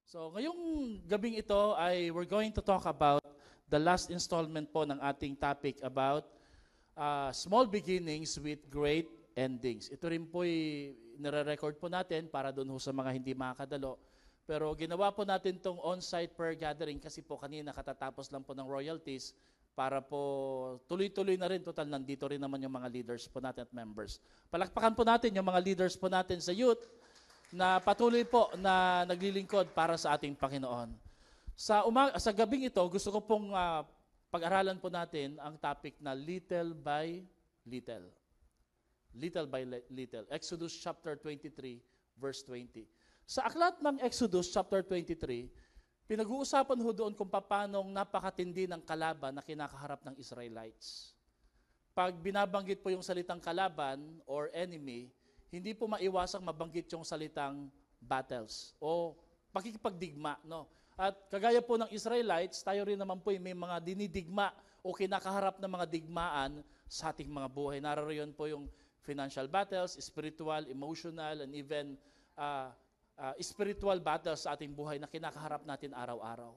So ngayong gabing ito ay we're going to talk about the last installment po ng ating topic about small beginnings with great endings. Ito rin po ay nire-record po natin para doon sa mga hindi makakadalo. Pero ginawa po natin tong on-site prayer gathering kasi po kanina katatapos lang po ng royalties para po tuloy-tuloy na rin. Total, nandito rin naman yung mga leaders po natin at members. Palakpakan po natin yung mga leaders po natin sa youth na patuloy po na naglilingkod para sa ating Panginoon. Sa gabing ito, gusto ko pong pag-aralan po natin ang topic na little by little. Little by little. Exodus chapter 23, verse 20. Sa aklat ng Exodus chapter 23, pinag-uusapan ho doon kung paano napakatindi ng kalaban na kinakaharap ng Israelites. Pag binabanggit po yung salitang kalaban or enemy, hindi po maiwasang mabanggit yung salitang battles o pakikipagdigma. No? At kagaya po ng Israelites, tayo rin naman po may mga dinidigma o kinakaharap na mga digmaan sa ating mga buhay. Naroroon po yung financial battles, spiritual, emotional, and even spiritual battles sa ating buhay na kinakaharap natin araw-araw.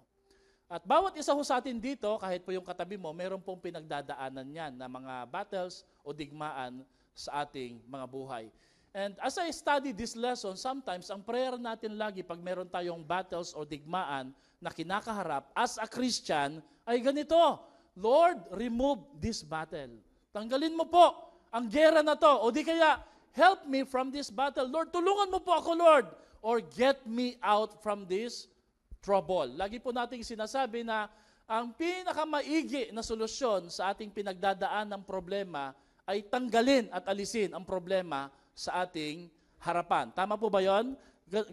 At bawat isa ho sa atin dito, kahit po yung katabi mo, meron pong pinagdadaanan yan na mga battles o digmaan sa ating mga buhay. And as I study this lesson, sometimes ang prayer natin lagi pag meron tayong battles o digmaan na kinakaharap as a Christian ay ganito, Lord, remove this battle. Tanggalin mo po ang gera na to o di kaya help me from this battle. Lord, tulungan mo po ako, Lord, or get me out from this trouble. Lagi po nating sinasabi na ang pinakamaigi na solusyon sa ating pinagdadaan ng problema ay tanggalin at alisin ang problema sa ating harapan. Tama po ba yon?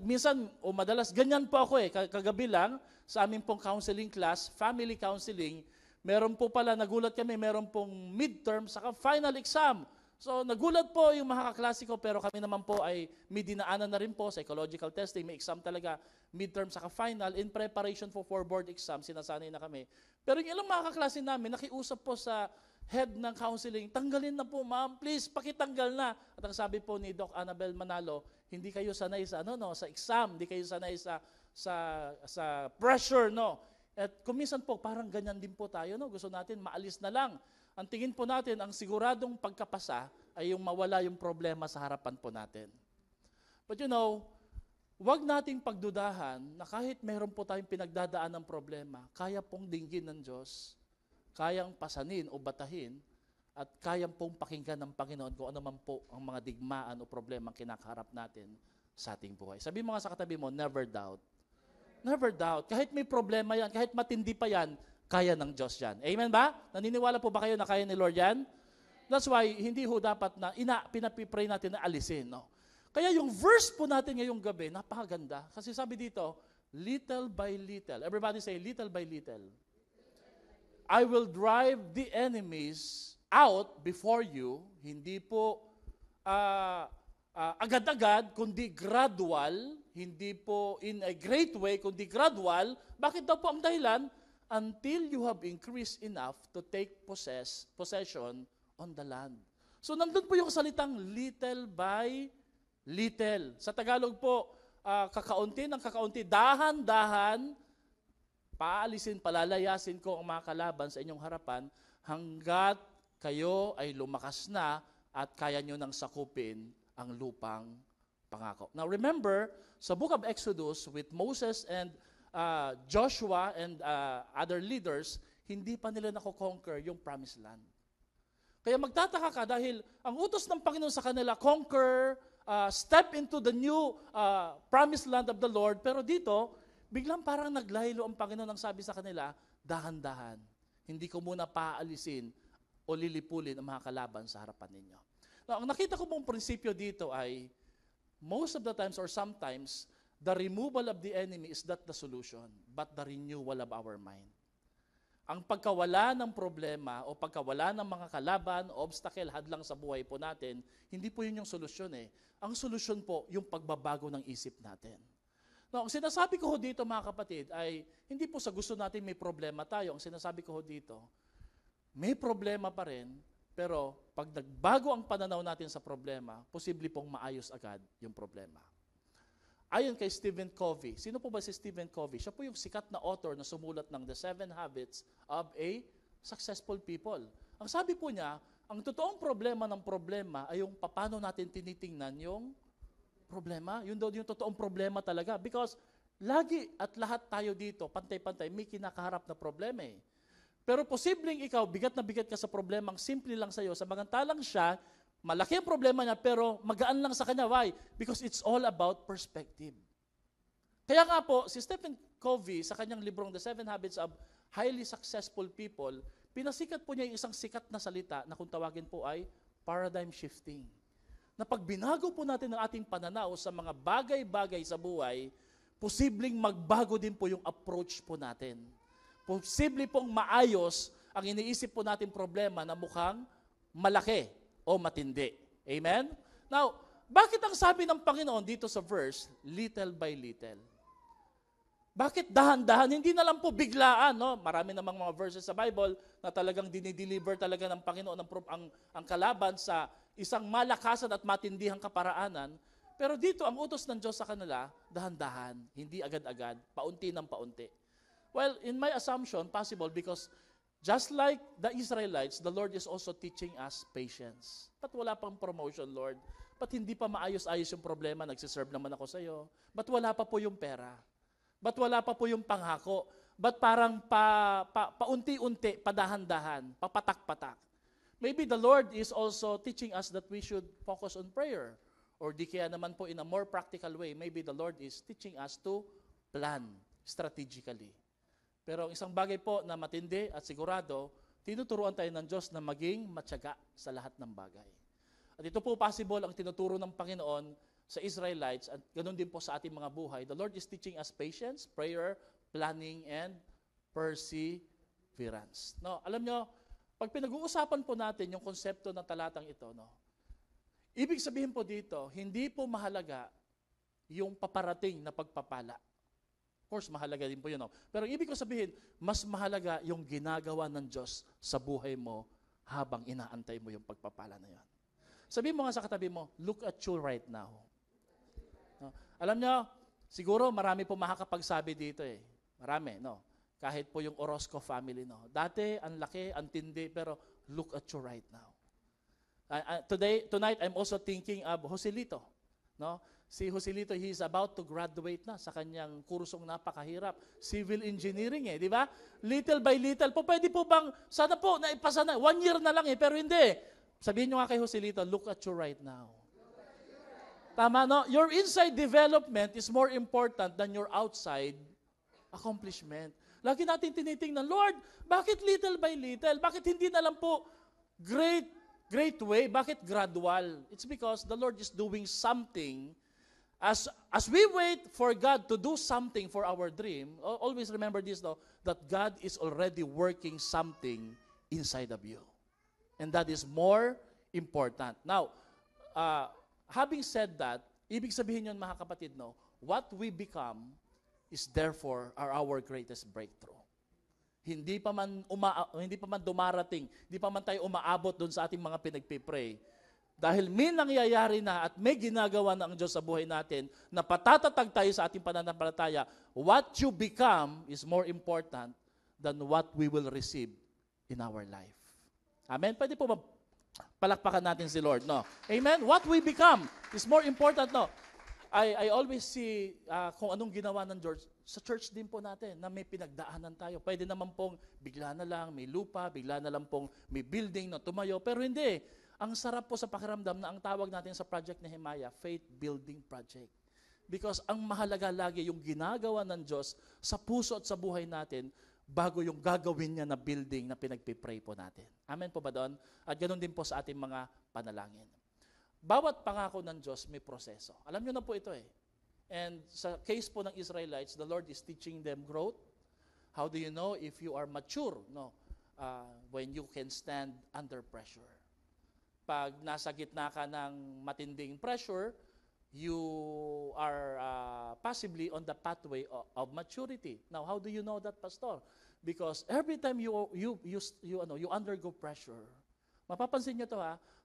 Minsan o madalas ganyan po ako kagabi lang sa aming pong counseling class, family counseling, meron po pala, nagulat kami, meron pong midterm saka final exam. So nagulat po yung mga kaklase ko pero kami naman po ay may dinaanan na rin po, psychological testing, may exam talaga, midterm saka final, in preparation for board exam, sinasanay na kami. Pero yung ilang mga kaklase namin, nakiusap po sa head ng counseling, tanggalin na po ma'am, please, pakitanggal na. At ang sabi po ni Doc Annabel Manalo, hindi kayo sanay sa sa exam, hindi kayo sanay sa pressure, no. At kuminsan po parang ganyan din po tayo, no. Gusto natin maalis na lang. Ang tingin po natin, ang siguradong pagkapasa ay yung mawala yung problema sa harapan po natin. But wag nating pagdudahan na kahit meron po tayong pinagdadaan ng problema, kaya pong dinggin ng Diyos, kayang pasanin o batahin, at kayang pong pakinggan ng Panginoon kung ano man po ang mga digmaan o problema kinakaharap natin sa ating buhay. Sabi mo nga sa katabi mo, never doubt. Never doubt. Kahit may problema yan, kahit matindi pa yan, kaya ng Diyos yan. Amen ba? Naniniwala po ba kayo na kaya ni Lord yan? That's why, hindi ho dapat na pinapipray natin na alisin. No? Kaya yung verse po natin ngayong gabi, napakaganda. Kasi sabi dito, little by little. Everybody say, little by little. I will drive the enemies out before you. Hindi po agad-agad, kundi gradual. Hindi po in a great way, kundi gradual. Bakit daw po ang dahilan? Until you have increased enough to take possession on the land. So nandun po yung salitang little by little. Sa Tagalog po, kakaunti ng kakaunti, dahan-dahan, paalisin, palalayasin ko ang mga kalaban sa inyong harapan hanggat kayo ay lumakas na at kaya nyo nang sakupin ang lupang pangako. Now remember, sa book of Exodus with Moses and Joshua and other leaders, hindi pa nila nako-conquer yung promised land. Kaya magtataka ka dahil ang utos ng Panginoon sa kanila, conquer, step into the new promised land of the Lord, pero dito, biglang parang naglaylo ang Panginoon ang sabi sa kanila, dahan-dahan. Hindi ko muna paalisin o lilipulin ang mga kalaban sa harapan ninyo. Now, ang nakita ko mong prinsipyo dito ay, most of the times or sometimes, the removal of the enemy is not the solution, but the renewal of our mind. Ang pagkawala ng problema o pagkawala ng mga kalaban o obstacle, hadlang sa buhay po natin, hindi po yun yung solusyon eh. Ang solusyon po, yung pagbabago ng isip natin. Now, ang sinasabi ko ho dito mga kapatid ay, hindi po sa gusto natin may problema tayo. Ang sinasabi ko ho dito, may problema pa rin, pero pag nagbago ang pananaw natin sa problema, posible pong maayos agad yung problema. Ayon kay Stephen Covey. Sino po ba si Stephen Covey? Siya po yung sikat na author na sumulat ng The 7 Habits of a Successful People. Ang sabi po niya, ang totoong problema ng problema ay yung paano natin tinitingnan yung problema. Yun daw yung totoong problema talaga. Because lagi at lahat tayo dito, pantay-pantay, may kinakaharap na problema eh. Pero posibleng ikaw, bigat na bigat ka sa problemang simple lang sa'yo, samantalang siya, malaki ang problema niya, pero magaan lang sa kanya. Why? Because it's all about perspective. Kaya nga po, si Stephen Covey, sa kanyang librong The 7 Habits of Highly Successful People, pinasikat po niya yung isang sikat na salita na kung tawagin po ay paradigm shifting. Na pag binago po natin ang ating pananaw sa mga bagay-bagay sa buhay, posibleng magbago din po yung approach po natin. Posible pong maayos ang iniisip po natin problema na mukhang malaki o matindi. Amen? Now, bakit ang sabi ng Panginoon dito sa verse, little by little? Bakit dahan-dahan? Hindi na lang po biglaan. No? Marami namang mga verses sa Bible na talagang dinideliver talaga ng Panginoon ang kalaban sa isang malakasan at matindihang kaparaanan. Pero dito, ang utos ng Diyos sa kanila, dahan-dahan, hindi agad-agad, paunti ng paunti. Well, in my assumption, possible because just like the Israelites, the Lord is also teaching us patience. Ba't wala pang promotion, Lord? Ba't hindi pa maayos-ayos yung problema? Nagsiserve naman ako sa iyo. Ba't wala pa po yung pera? Ba't wala pa po yung panghako? Ba't parang paunti-unti, padahan-dahan, papatak-patak? Maybe the Lord is also teaching us that we should focus on prayer. Or di kaya naman po in a more practical way, maybe the Lord is teaching us to plan strategically. Pero ang isang bagay po na matindi at sigurado, tinuturuan tayo ng Diyos na maging matyaga sa lahat ng bagay. At ito po possible ang tinuturo ng Panginoon sa Israelites at ganoon din po sa ating mga buhay. The Lord is teaching us patience, prayer, planning, and perseverance. No, alam nyo, pag pinag-uusapan po natin yung konsepto ng talatang ito, no, ibig sabihin po dito, hindi po mahalaga yung paparating na pagpapala. Of course, mahalaga din po yun. No? Pero ibig ko sabihin, mas mahalaga yung ginagawa ng Diyos sa buhay mo habang inaantay mo yung pagpapala na yun. Sabihin mo nga sa katabi mo, look at you right now. No? Alam nyo, siguro marami po makakapagsabi dito eh. Marami, no? Kahit po yung Orozco family, no? Dati, ang laki, ang tindi, pero look at you right now. Tonight, I'm also thinking of Joselito. No? Si Joselito, he is about to graduate na sa kanyang kursong napakahirap. Civil engineering di ba? Little by little po, pwede po bang, sana po, naipasa na, 1 year na lang pero hindi. Sabihin nyo nga kay Joselito, look at you right now. Tama, no? Your inside development is more important than your outside accomplishment. Lagi natin tinitingnan, Lord, bakit little by little? Bakit hindi na lang po great way? Bakit gradual? It's because the Lord is doing something. As we wait for God to do something for our dream, always remember this though, that God is already working something inside of you. And that is more important. Now, having said that, ibig sabihin yun mga kapatid, no, what we become is therefore our greatest breakthrough. Hindi pa man dumarating, hindi pa man tayo umaabot doon sa ating mga pinagpipray. Dahil may nangyayari na at may ginagawa na ang Diyos sa buhay natin na patatatag tayo sa ating pananampalataya, what you become is more important than what we will receive in our life. Amen? Pwede po ba palakpakan natin si Lord? No? Amen? What we become is more important. No? I always see kung anong ginawa ng George sa church din po natin na may pinagdaanan tayo. Pwede naman pong bigla na lang may lupa, bigla na lang pong may building na tumayo. Pero hindi. Ang sarap po sa pakiramdam na ang tawag natin sa project Nehemiah, faith building project. Because ang mahalaga lagi yung ginagawa ng Diyos sa puso at sa buhay natin bago yung gagawin niya na building na pinagpipray po natin. Amen po ba doon? At ganoon din po sa ating mga panalangin. Bawat pangako ng Diyos may proseso. Alam niyo na po ito eh. And sa case po ng Israelites, the Lord is teaching them growth. How do you know if you are mature? No, when you can stand under pressure. Pag nasa gitna ka ng matinding pressure, you are possibly on the pathway of maturity. Now, how do you know that, Pastor? Because every time you undergo pressure, mapapansin niyo to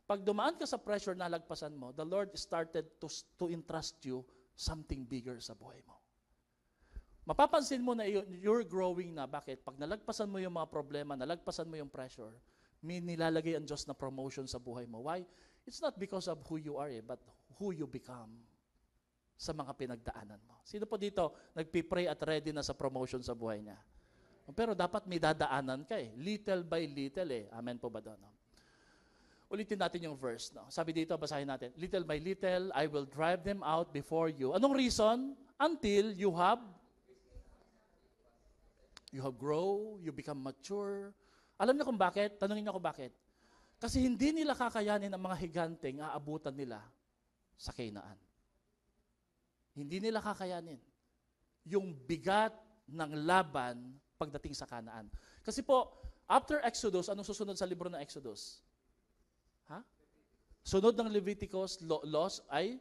pag dumaan ka sa pressure na lagpasan mo, the Lord started to entrust you something bigger sa buhay mo. Mapapansin mo na you're growing na. Bakit? Pag nalagpasan mo yung mga problema, nalagpasan mo yung pressure, may nilalagay ang Diyos na promotion sa buhay mo. Why? It's not because of who you are, but who you become sa mga pinagdaanan mo. Sino po dito nagpipray at ready na sa promotion sa buhay niya? Pero dapat may dadaanan ka Little by little Amen po ba doon? No? Ulitin natin yung verse. No? Sabi dito, basahin natin. Little by little, I will drive them out before you. Anong reason? Until you have grow, you become mature. Alam niyo kung bakit? Tanungin niyo kung bakit. Kasi hindi nila kakayanin ang mga higanteng aabutan nila sa Canaan. Hindi nila kakayanin yung bigat ng laban pagdating sa Canaan. Kasi po, after Exodus, anong susunod sa libro ng Exodus? Sunod ng Leviticus, laws ay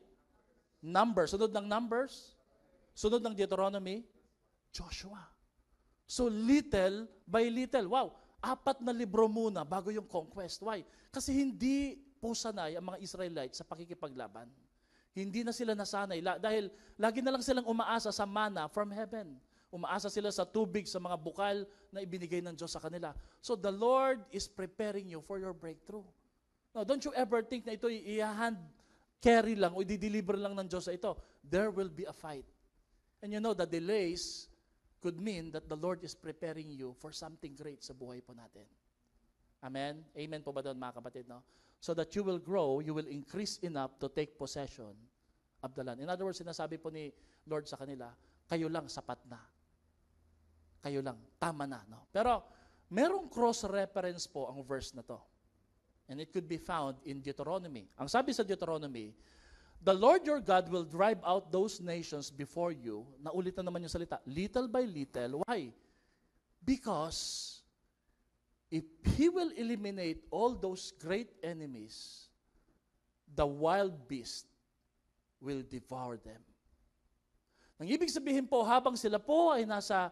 Numbers. Sunod ng Numbers, sunod ng Deuteronomy, Joshua. So little by little, wow, 4 na libro muna bago yung conquest. Why? Kasi hindi po sanay ang mga Israelites sa pakikipaglaban. Hindi na sila nasanay dahil lagi na lang silang umaasa sa manna from heaven. Umaasa sila sa tubig, sa mga bukal na ibinigay ng Diyos sa kanila. So the Lord is preparing you for your breakthrough. Now, don't you ever think na ito i-hand carry lang o i-deliver lang ng Diyos sa ito. There will be a fight. And you know, the delays could mean that the Lord is preparing you for something great sa buhay po natin. Amen? Amen po ba doon mga kapatid? No? So that you will grow, you will increase enough to take possession of the land. In other words, sinasabi po ni Lord sa kanila, kayo lang sapat na. Kayo lang, tama na. No? Pero merong cross-reference po ang verse na to. And it could be found in Deuteronomy. Ang sabi sa Deuteronomy, the Lord your God will drive out those nations before you. Naulit na naman yung salita. Little by little. Why? Because if He will eliminate all those great enemies, the wild beast will devour them. Ang ibig sabihin po, habang sila po ay nasa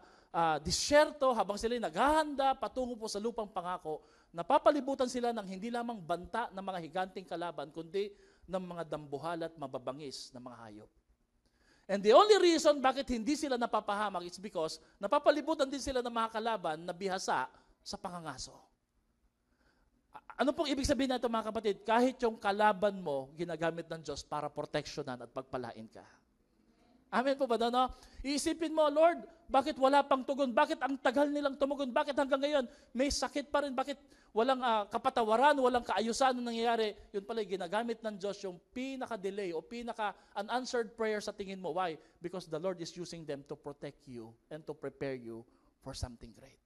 disyerto, habang sila ay naghahanda patungo po sa lupang pangako, napapalibutan sila ng hindi lamang banta ng mga higanting kalaban, kundi ng mga dambuhal at mababangis na mga hayop. And the only reason bakit hindi sila napapahamak is because napapalibutan din sila ng mga kalaban na bihasa sa pangangaso. Ano pong ibig sabihin na ito mga kapatid? Kahit yung kalaban mo, ginagamit ng Diyos para proteksyonan at pagpalain ka. Amen po ba doon? No? Iisipin mo, Lord, bakit wala pang tugon? Bakit ang tagal nilang tumugon? Bakit hanggang ngayon may sakit pa rin? Bakit walang kapatawaran, walang kaayusan na nangyayari? Yun pala, ginagamit ng Diyos yung pinaka-delay o pinaka-unanswered prayer sa tingin mo. Why? Because the Lord is using them to protect you and to prepare you for something great.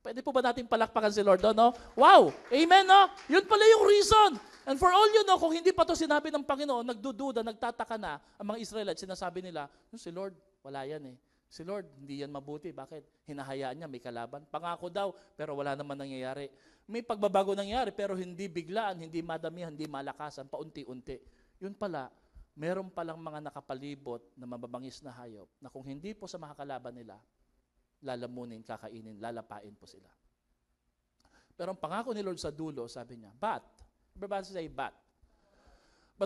Pwede po ba natin palakpakan si Lord doon? No? Wow! Amen, no? Yun pala yung reason. And for all you know, kung hindi pa to sinabi ng Panginoon, nagdududa, nagtataka na ang mga Israelites, sinasabi nila, si Lord, wala yan Si Lord, hindi yan mabuti. Bakit? Hinahayaan niya, may kalaban. Pangako daw, pero wala naman nangyayari. May pagbabago nangyayari, pero hindi biglaan, hindi madamihan, hindi malakasan, paunti-unti. Yun pala, meron palang mga nakapalibot na mababangis na hayop na kung hindi po sa makakalaban nila, lalamunin, kakainin, lalapain po sila. Pero ang pangako ni Lord sa dulo, sabi niya, but, everybody say, but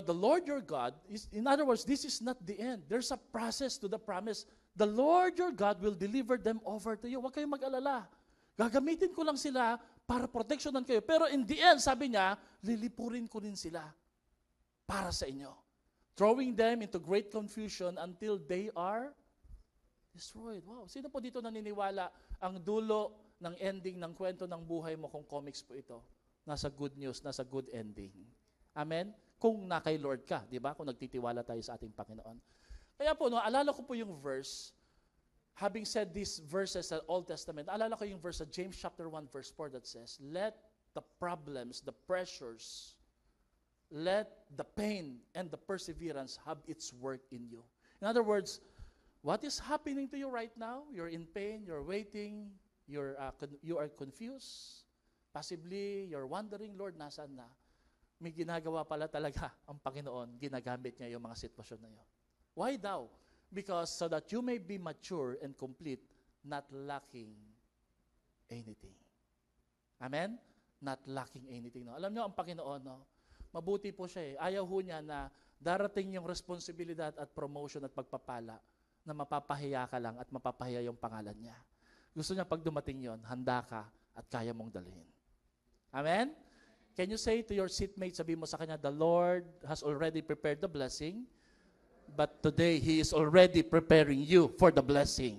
the Lord your God, in other words, this is not the end. There's a process to the promise. The Lord your God will deliver them over to you. Huwag kayong mag-alala. Gagamitin ko lang sila para proteksyonan kayo. Pero in the end, sabi niya, lilipurin ko rin sila para sa inyo. Throwing them into great confusion until they are destroyed. Wow. Sino po dito naniniwala ang dulo ng ending ng kwento ng buhay mo kung comics po ito? Nasa good news, nasa good ending. Amen? Kung na kay Lord ka, di ba? Kung nagtitiwala tayo sa ating Panginoon. Kaya po, alala ko po yung verse, having said these verses sa Old Testament, alala ko yung verse sa James chapter 1 verse 4 that says, let the problems, the pressures, let the pain and the perseverance have its work in you. In other words, what is happening to you right now? You're in pain, you're waiting, you are confused. Possibly, you're wondering, Lord, nasaan na? May ginagawa pala talaga ang Panginoon, ginagamit niya yung mga sitwasyon na yun. Why daw? Because so that you may be mature and complete, not lacking anything. Amen? Not lacking anything. No? Alam niyo, ang Panginoon, no? mabuti po siya eh. Ayaw ho niya na darating yung responsibilidad at promotion at pagpapala na mapapahiya ka lang at mapapahiya yung pangalan niya. Gusto niya pag dumating yon, handa ka at kaya mong dalhin. Amen? Can you say to your seatmate, sabi mo sa kanya, the Lord has already prepared the blessing, but today He is already preparing you for the blessing.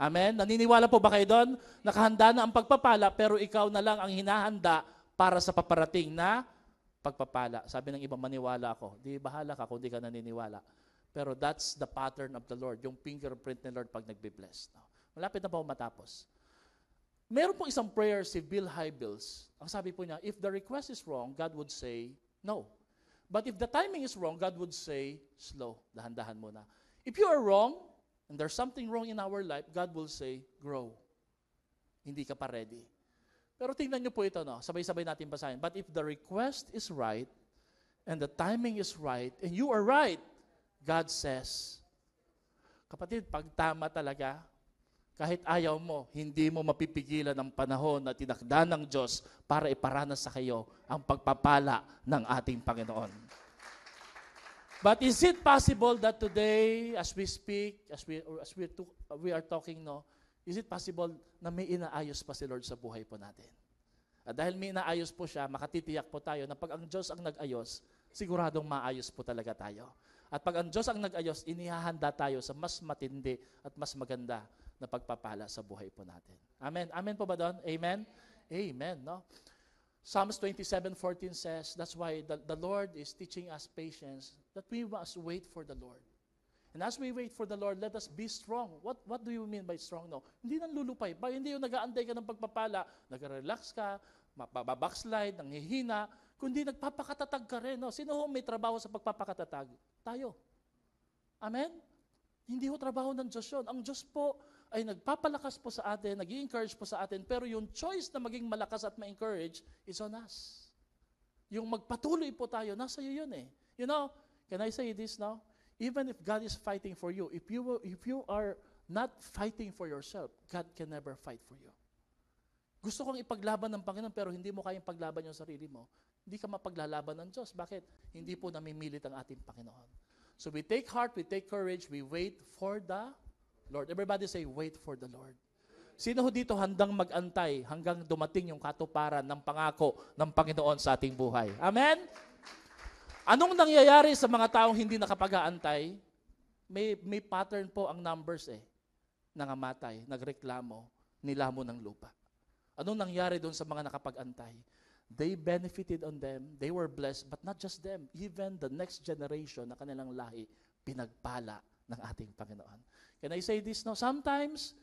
Amen? Naniniwala po ba kayo doon? Nakahanda na ang pagpapala, pero ikaw na lang ang hinahanda para sa paparating na pagpapala. Sabi ng iba, maniwala ako. Di bahala ka kung di ka naniniwala. Pero that's the pattern of the Lord, yung fingerprint ni Lord pag nagbe-bless. No? Malapit na po matapos. Meron pong isang prayer si Bill Hybels. Ang sabi po niya, if the request is wrong, God would say, no. But if the timing is wrong, God would say, slow, dahan-dahan muna. If you are wrong, and there's something wrong in our life, God will say, grow. Hindi ka pa ready. Pero tingnan niyo po ito, no? Sabay-sabay natin basahin. But if the request is right, and the timing is right, and you are right, God says, kapatid, pag tama talaga, kahit ayaw mo, hindi mo mapipigilan ang panahon na tinakda ng Diyos para iparanas sa kayo ang pagpapala ng ating Panginoon. But is it possible that today, as we speak, we are talking, no, is it possible na may inaayos pa si Lord sa buhay po natin? At dahil may inaayos po siya, makatitiyak po tayo na pag ang Diyos ang nag-ayos, siguradong maayos po talaga tayo. At pag ang Diyos ang nag-ayos, inihahanda tayo sa mas matindi at mas maganda na pagpapala sa buhay po natin. Amen? Amen po ba doon? Amen? Amen, no? Psalms 27:14 says, that's why the Lord is teaching us patience, that we must wait for the Lord. And as we wait for the Lord, let us be strong. What do you mean by strong? No? Hindi nang lulupay. Hindi yung nag-aantay ka ng pagpapala, nag-relax ka, backslide, nanghihina, kundi nagpapakatatag ka rin. No? Sino ho may trabaho sa pagpapakatatag? Tayo. Amen? Hindi ho trabaho ng Diyos yun. Ang Diyos po ay nagpapalakas po sa atin, nag-i-encourage po sa atin, pero yung choice na maging malakas at ma-encourage is on us. Yung magpatuloy po tayo, nasa iyo yun eh. You know, can I say this now? Even if God is fighting for you, if you are not fighting for yourself, God can never fight for you. Gusto kong ipaglaban ng Panginoon, pero hindi mo kayang paglaban yung sarili mo. Hindi ka mapaglalaban ng Diyos. Bakit? Hindi po namimilit ang ating Panginoon. So we take heart, we take courage, we wait for the Lord. Everybody say, wait for the Lord. Sino ho dito handang mag-antay hanggang dumating yung katuparan ng pangako ng Panginoon sa ating buhay? Amen? Anong nangyayari sa mga taong hindi nakapag-aantay? May pattern po ang numbers eh. Nangamatay, nagreklamo, nilamo ng lupa. Anong nangyari doon sa mga nakapag-antay? They benefited on them, they were blessed, but not just them, even the next generation na kanilang lahi, pinagpala ng ating Panginoon. Can I say this now? Sometimes,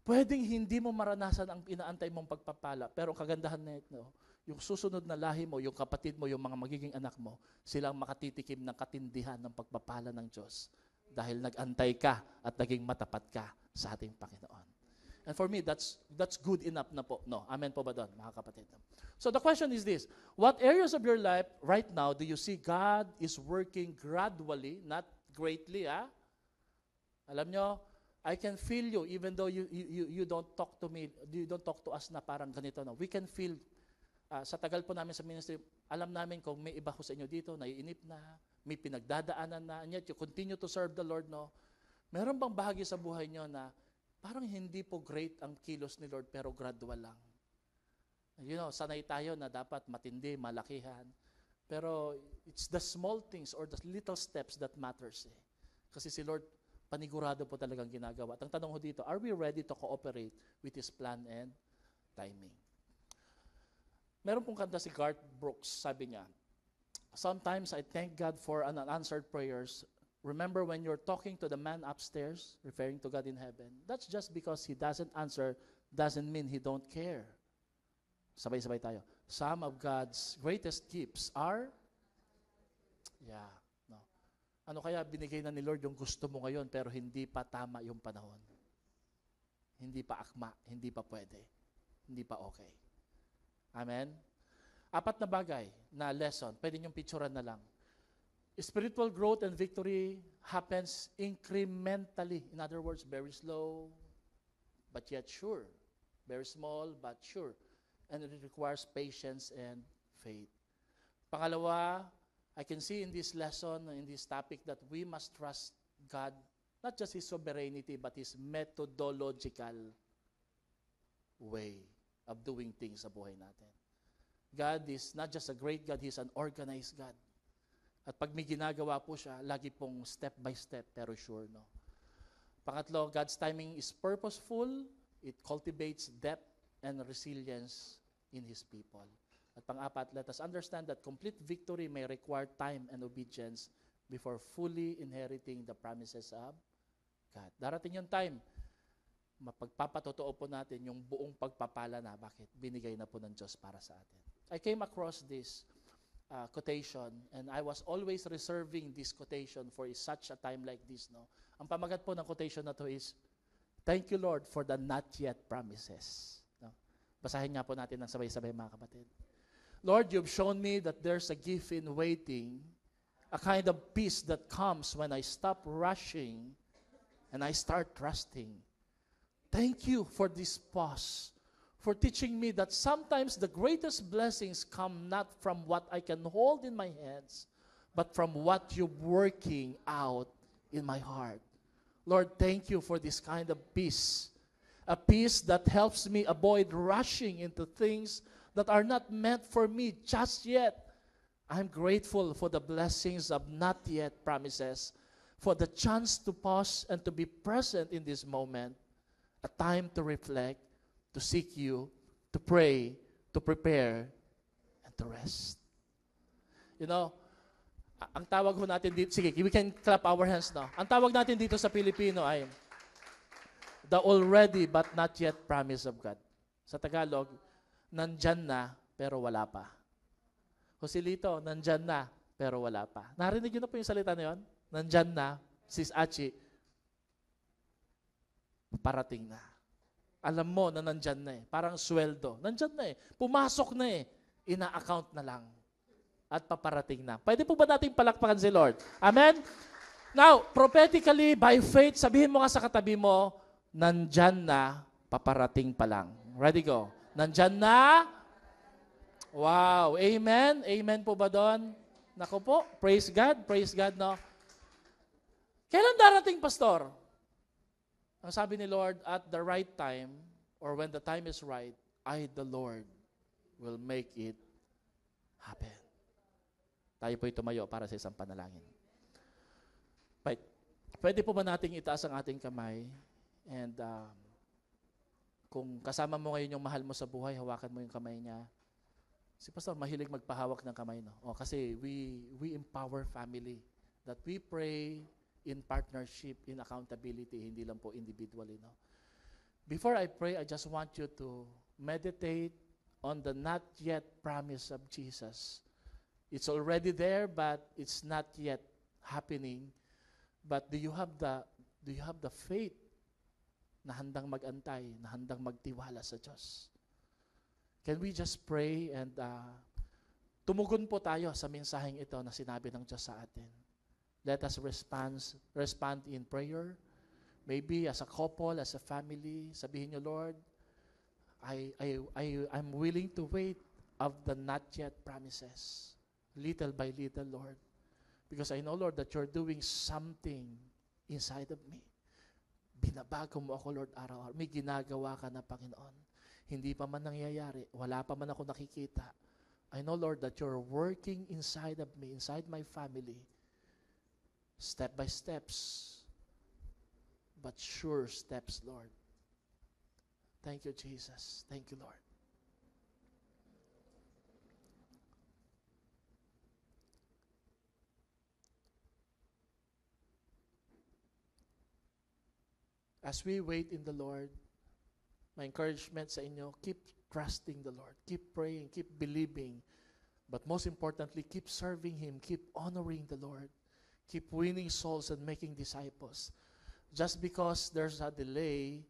pwedeng hindi mo maranasan ang inaantay mong pagpapala, pero ang kagandahan nito, yung susunod na lahi mo, yung kapatid mo, yung mga magiging anak mo, silang makatitikim ng katindihan ng pagpapala ng Diyos dahil nag-antay ka at naging matapat ka sa ating Panginoon. And for me, that's good enough na po. No, amen po ba doon, mga kapatid? So the question is this, what areas of your life right now do you see God is working gradually, not greatly, Alam nyo, I can feel you even though you don't talk to me, you don't talk to us na parang ganito. No? We can feel, sa tagal po namin sa ministry, alam namin kung may iba ko sa inyo dito, naiinip na, may pinagdadaanan na, and yet you continue to serve the Lord. No? Meron bang bahagi sa buhay nyo na parang hindi po great ang kilos ni Lord pero gradual lang? You know, sanay tayo na dapat matindi, malakihan. Pero it's the small things or the little steps that matters. Kasi si Lord, panigurado po talagang ginagawa. At ang tanong ko dito, are we ready to cooperate with His plan and timing? Meron pong kanta si Garth Brooks, sabi niya, sometimes I thank God for unanswered prayers. Remember when you're talking to the man upstairs, referring to God in heaven, that's just because He doesn't answer, doesn't mean He don't care. Sabay-sabay tayo. Some of God's greatest gifts are, ano kaya binigay na ni Lord yung gusto mo ngayon pero hindi pa tama yung panahon? Hindi pa akma, hindi pa pwede, hindi pa okay. Amen? 4 na bagay na lesson, pwede niyong picturean na lang. Spiritual growth and victory happens incrementally. In other words, very slow, but yet sure. Very small, but sure. And it requires patience and faith. Pangalawa, I can see in this lesson, in this topic, that we must trust God, not just His sovereignty, but His methodological way of doing things sa buhay natin. God is not just a great God, He's an organized God. At pag may ginagawa po siya, lagi pong step by step, pero sure, no? Pangatlo, God's timing is purposeful. It cultivates depth and resilience in His people. At pang-apat, let us understand that complete victory may require time and obedience before fully inheriting the promises of God. Darating yung time, mapagpapatotoo po natin yung buong pagpapala na bakit binigay na po ng Diyos para sa atin. I came across this quotation, and I was always reserving this quotation for such a time like this. No? Ang pamagat po ng quotation na to is, thank you, Lord, for the not yet promises. No? Basahin nga po natin ng sabay-sabay, mga kapatid. Lord, you've shown me that there's a gift in waiting, a kind of peace that comes when I stop rushing and I start trusting. Thank you for this pause, for teaching me that sometimes the greatest blessings come not from what I can hold in my hands, but from what you're working out in my heart. Lord, thank you for this kind of peace, a peace that helps me avoid rushing into things that are not meant for me just yet. I'm grateful for the blessings of not yet promises, for the chance to pause and to be present in this moment, a time to reflect, to seek you, to pray, to prepare, and to rest. You know, ang tawag ho natin dito, sige, we can clap our hands now. Ang tawag natin dito sa Pilipino ay the already but not yet promise of God. Sa Tagalog, nandyan na pero wala pa. Joselito, nandyan na pero wala pa. Narinig niyo na po yung salita na yun? Nandyan na, Sis Achi, parating na. Alam mo na nandyan na eh. Parang sweldo. Nandyan na eh. Pumasok na eh. Ina-account na lang. At paparating na. Pwede po ba natin palakpakan si Lord? Amen? Now, prophetically, by faith, sabihin mo nga sa katabi mo, nandyan na, paparating pa lang. Ready, go. Nandyan na. Wow. Amen? Amen po ba doon? Naku po. Praise God. Praise God, no? Kailan darating, Pastor? Ang sabi ni Lord, at the right time, or when the time is right, I, the Lord, will make it happen. Tayo po'y tumayo para sa isang panalangin. Right. Pwede po ba nating itaas ang ating kamay? And kung kasama mo ngayon yung mahal mo sa buhay, hawakan mo yung kamay niya. Si Pastor, mahilig magpahawak ng kamay, no? O, kasi we empower family. That we pray in partnership, in accountability, hindi lang po individually, no? Before I pray, I just want you to meditate on the not yet promise of Jesus. It's already there, but it's not yet happening. But do you have the faith na handang mag-antay, na handang magtiwala sa Diyos? Can we just pray and tumugon po tayo sa mensaheng ito na sinabi ng Diyos sa atin? Let us respond in prayer. Maybe as a couple, as a family, sabihin niyo, Lord, I'm willing to wait of the not yet promises, little by little, Lord. Because I know, Lord, that you're doing something inside of me. Binabago mo ako, Lord, araw-araw. May ginagawa ka na, Panginoon. Hindi pa man nangyayari. Wala pa man ako nakikita. I know, Lord, that you're working inside of me, inside my family. Step by steps. But sure steps, Lord. Thank you, Jesus. Thank you, Lord. As we wait in the Lord, my encouragement sa inyo, keep trusting the Lord. Keep praying, keep believing. But most importantly, keep serving Him. Keep honoring the Lord. Keep winning souls and making disciples. Just because there's a delay,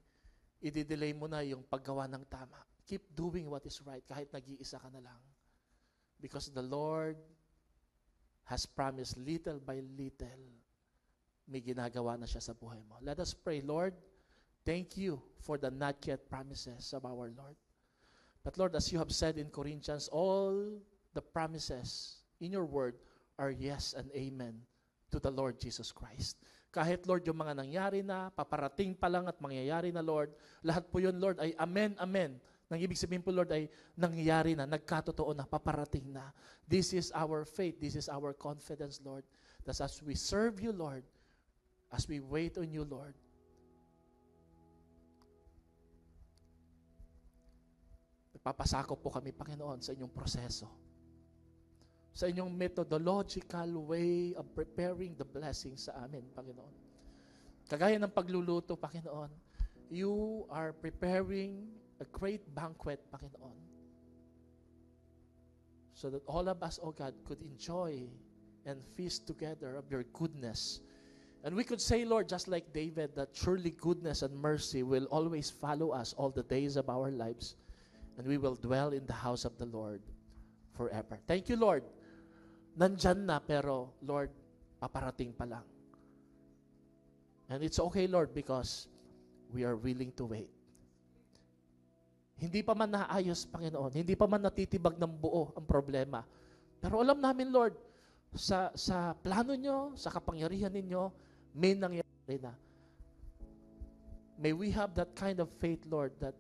i-delay mo na yung paggawa ng tama. Keep doing what is right kahit nag-iisa ka na lang. Because the Lord has promised little by little, may ginagawa na siya sa buhay mo. Let us pray, Lord, thank you for the not yet promises of our Lord. But Lord, as you have said in Corinthians, all the promises in your word are yes and amen to the Lord Jesus Christ. Kahit, Lord, yung mga nangyari na, paparating pa lang at mangyayari na, Lord, lahat po yun, Lord, ay amen, amen. Nang ibig sabihin po, Lord, ay nangyayari na, nagkatotoo na, paparating na. This is our faith, this is our confidence, Lord. That as we serve you, Lord, as we wait on you, Lord, nagpapasakop po kami, Panginoon, sa inyong proseso. Sa inyong methodological way of preparing the blessings sa amin, Panginoon. Kagaya ng pagluluto, Panginoon, you are preparing a great banquet, Panginoon. So that all of us, oh God, could enjoy and feast together of your goodness. And we could say, Lord, just like David, that surely goodness and mercy will always follow us all the days of our lives. And we will dwell in the house of the Lord forever. Thank you, Lord. Nandyan na, pero, Lord, paparating pa lang. And it's okay, Lord, because we are willing to wait. Hindi pa man naayos, Panginoon. Hindi pa man natitibag ng buo ang problema. Pero alam namin, Lord, sa plano nyo, sa kapangyarihan ninyo, may nangyari na. May we have that kind of faith, Lord, that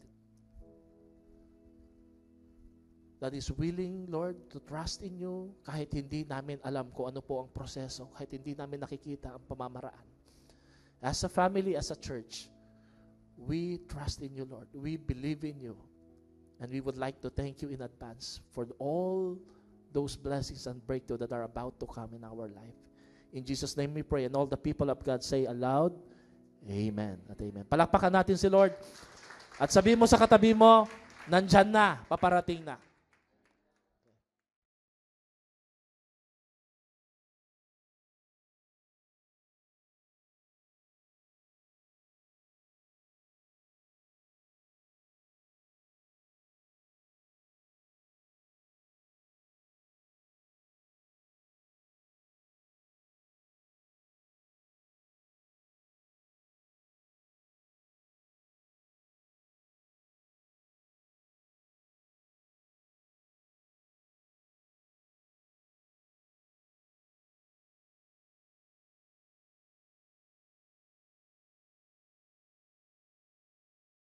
is willing, Lord, to trust in you kahit hindi namin alam kung ano po ang proseso, kahit hindi namin nakikita ang pamamaraan. As a family, as a church, we trust in you, Lord. We believe in you. And we would like to thank you in advance for all those blessings and breakthrough that are about to come in our life. In Jesus' name we pray. And all the people of God say aloud, Amen at Amen. Palakpakan natin si Lord. At sabihin mo sa katabi mo, nandyan na, paparating na.